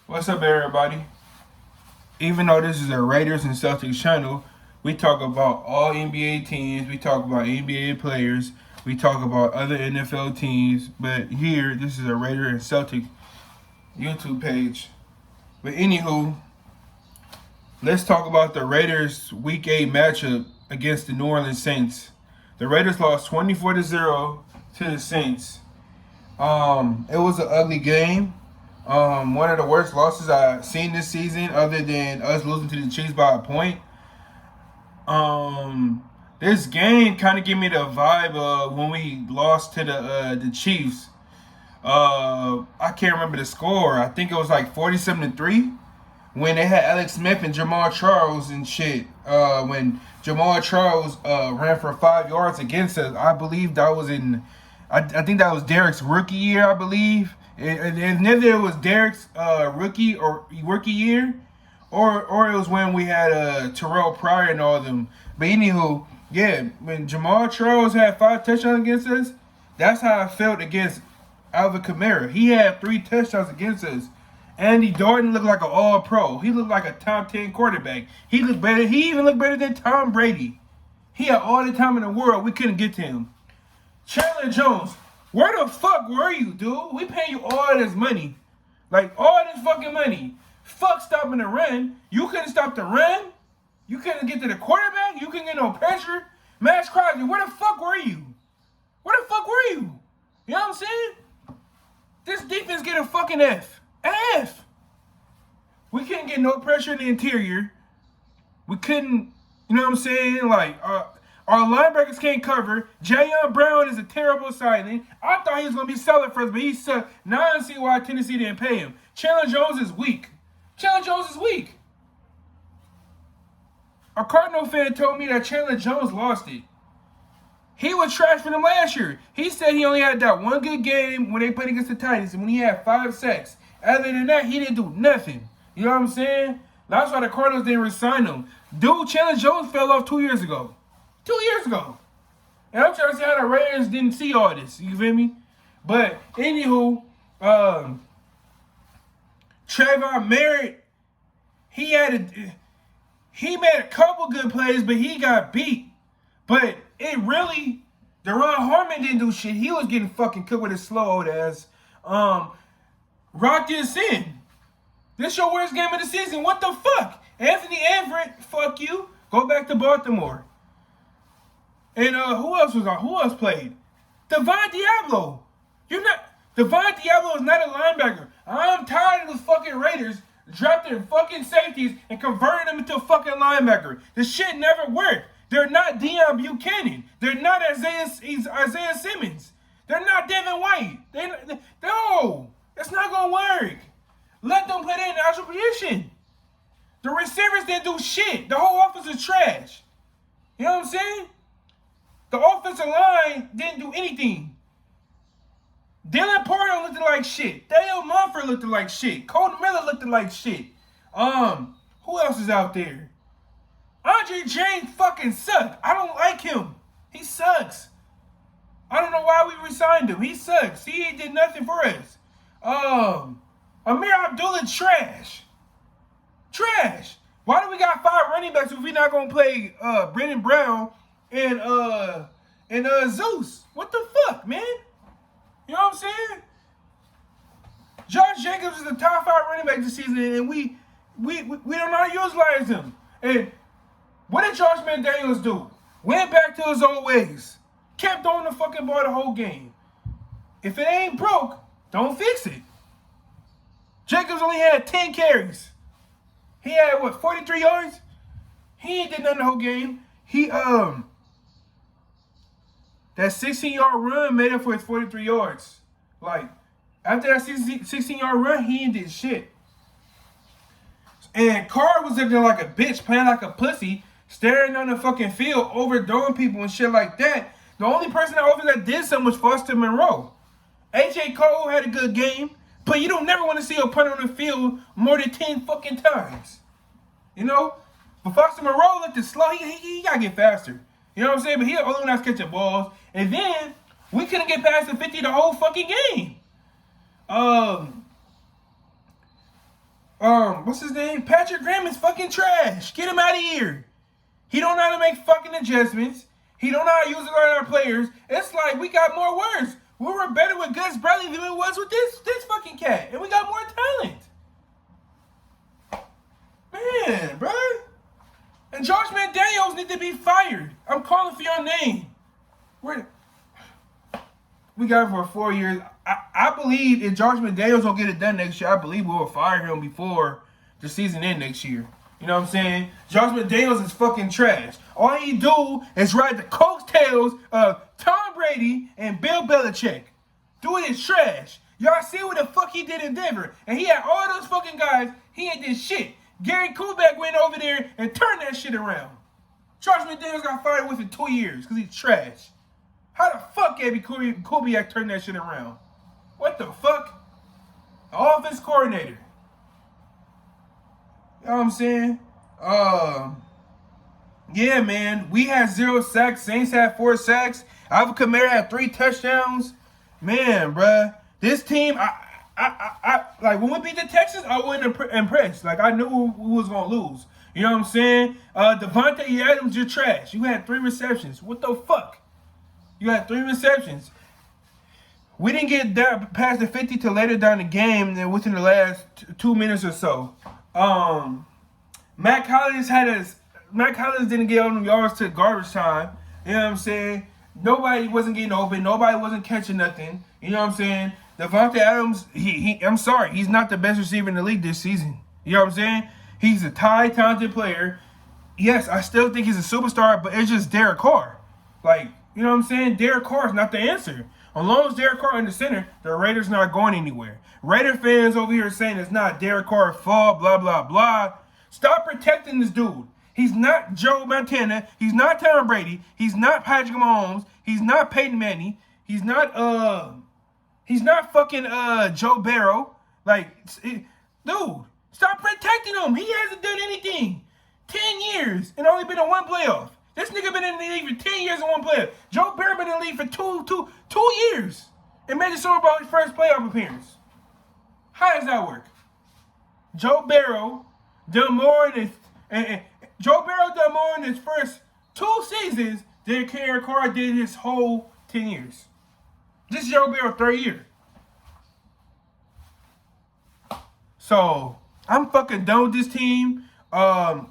What's up, everybody? Even though this is a Raiders and Celtics channel, we talk about all NBA teams, we talk about NBA players, we talk about other NFL teams, but here, this is a Raider and Celtic YouTube page. But anywho, let's talk about the Raiders Week 8 matchup against the New Orleans Saints. The Raiders lost 24-0 to the Saints. It was an ugly game. One of the worst losses I've seen this season, other than us losing to the Chiefs by a point. This game kind of gave me the vibe of when we lost to the Chiefs. I can't remember the score. I think it was like 47-3 when they had Alex Smith and Jamal Charles and shit. When Jamal Charles ran for 5 yards against us, I believe that was in. I think that was Derek's rookie year, I believe. And neither it was Derek's rookie year, or it was when we had Terrell Pryor and all of them. But anywho, yeah, when Jamal Charles had 5 touchdowns against us, that's how I felt against Alvin Kamara. He had 3 touchdowns against us. Andy Dalton looked like an all-pro. He looked like a top 10 quarterback. He looked better. He even looked better than Tom Brady. He had all the time in the world. We couldn't get to him. Chandler Jones, where the fuck were you, dude? We paying you all this money. Like, all this fucking money. Fuck stopping the run. You couldn't stop the run. You couldn't get to the quarterback. You couldn't get no pressure. Max Crosby, where the fuck were you? Where the fuck were you? You know what I'm saying? This defense get a fucking F. F. We couldn't get no pressure in the interior. We couldn't, you know what I'm saying? Like, our linebackers can't cover. Jayon Brown is a terrible signing. I thought he was going to be solid for us, but he sucked. Now I see why Tennessee didn't pay him. Chandler Jones is weak. Chandler Jones is weak. A Cardinal fan told me that Chandler Jones lost it. He was trash for them last year. He said he only had that one good game when they played against the Titans and when he had 5 sacks. Other than that, he didn't do nothing. You know what I'm saying? That's why the Cardinals didn't resign him. Dude, Chandler Jones fell off 2 years ago. 2 years ago. And I'm trying to see how the Raiders didn't see all this. You feel me? But, anywho, Trayvon Merritt, he made a couple good plays, but he got beat. But the Ron Harmon didn't do shit. He was getting fucking cooked with his slow old ass. Rock this in. This your worst game of the season. What the fuck? Anthony Everett, fuck you. Go back to Baltimore. And who else played? Devon Diablo. Devon Diablo is not a linebacker. I'm tired of those fucking Raiders drafting fucking safeties and converting them into a fucking linebacker. This shit never worked. They're not Deion Buchanan. They're not Isaiah Simmons. They're not Devin White. No, that's not gonna work. Let them play their natural position. The receivers didn't do shit. The whole offense is trash. You know what I'm saying? The offensive line didn't do anything. Dylan Parham looked like shit. Dale Mumford looked like shit. Colton Miller looked like shit. Who else is out there? Andre James fucking sucked. I don't like him. He sucks. I don't know why we resigned him. He sucks. He did nothing for us. Amir Abdullah trash. Trash. Why do we got 5 running backs if we not gonna play Brendan Brown and Zeus? What the fuck, man? You know what I'm saying? Josh Jacobs is the top 5 running back this season, and we don't know how to utilize him. And what did Josh McDaniels do? Went back to his old ways. Kept throwing the fucking ball the whole game. If it ain't broke, don't fix it. Jacobs only had 10 carries. He had, 43 yards? He ain't did nothing the whole game. That 16-yard run made up for his 43 yards. Like, after that 16-yard run, he ain't did shit. And Carr was up there like a bitch, playing like a pussy, staring on the fucking field, overthrowing people and shit like that. The only person that did something was Foster Monroe. A.J. Cole had a good game, but you don't never want to see a punter on the field more than 10 fucking times. You know? But Foster Monroe looked slow. He got to get faster. You know what I'm saying? But he the only one that's catching balls. And then, we couldn't get past the 50 the whole fucking game. What's his name? Patrick Graham is fucking trash. Get him out of here. He don't know how to make fucking adjustments. He don't know how to use our players. It's like we got more words. We were better with Gus Bradley than we was with this fucking cat, and we got more talent. Man, bro. And Josh McDaniels need to be fired. I'm calling for your name. We got him for 4 years. I believe if Josh McDaniels don't get it done next year, I believe we will fire him before the season ends next year. You know what I'm saying? Josh McDaniels is fucking trash. All he do is ride the coattails of Tom Brady and Bill Belichick. Dude is trash. Y'all see what the fuck he did in Denver. And he had all those fucking guys. He ain't did shit. Gary Kubiak went over there and turned that shit around. Josh McDaniels got fired within 2 years because he's trash. How the fuck Gary Kubiak turned that shit around? What the fuck? The offense coordinator. You know what I'm saying? Yeah, man. We had 0 sacks. Saints had 4 sacks. Alvin Kamara had 3 touchdowns. Man, bruh. This team, I like when we beat the Texans, I wasn't impressed. Like I knew we was gonna lose. You know what I'm saying? Devontae Adams, you're trash. You had 3 receptions. What the fuck? You had 3 receptions. We didn't get down past the 50 till later down the game, and within the last 2 minutes or so. Matt Collins didn't get on the yards to garbage time. You know what I'm saying? Nobody wasn't getting open. Nobody wasn't catching nothing. You know what I'm saying? Devontae Adams, I'm sorry, he's not the best receiver in the league this season. You know what I'm saying? He's a talented player. Yes, I still think he's a superstar, but it's just Derek Carr. Like, you know what I'm saying? Derek Carr is not the answer. As long as Derek Carr in the center, the Raiders not going anywhere. Raider fans over here saying it's not Derek Carr's fault, blah, blah, blah. Stop protecting this dude. He's not Joe Montana. He's not Tom Brady. He's not Patrick Mahomes. He's not Peyton Manning. He's not fucking Joe Barrow. Like, dude, stop protecting him. He hasn't done anything. 10 years and only been in 1 playoff. This nigga been in the league for 10 years and 1 playoff. Joe Barrow been in the league for two years and made the Super Bowl his first playoff appearance. How does that work? Joe Barrow done more in his first 2 seasons than Derek Carr did his whole 10 years. This is Joe Barrow's 3rd year. So I'm fucking done with this team. You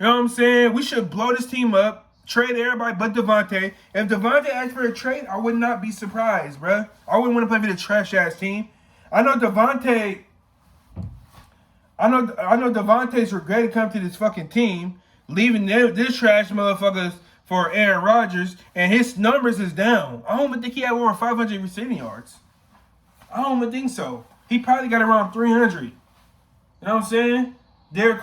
know what I'm saying? We should blow this team up, trade everybody but Devontae. If Devontae asked for a trade, I would not be surprised, bruh. I wouldn't want to play for the trash-ass team. I know Devontae's regret to come to this fucking team, leaving this trash motherfuckers for Aaron Rodgers, and his numbers is down. I don't even think he had over 500 receiving yards. I don't even think so. He probably got around 300. You know what I'm saying? Derek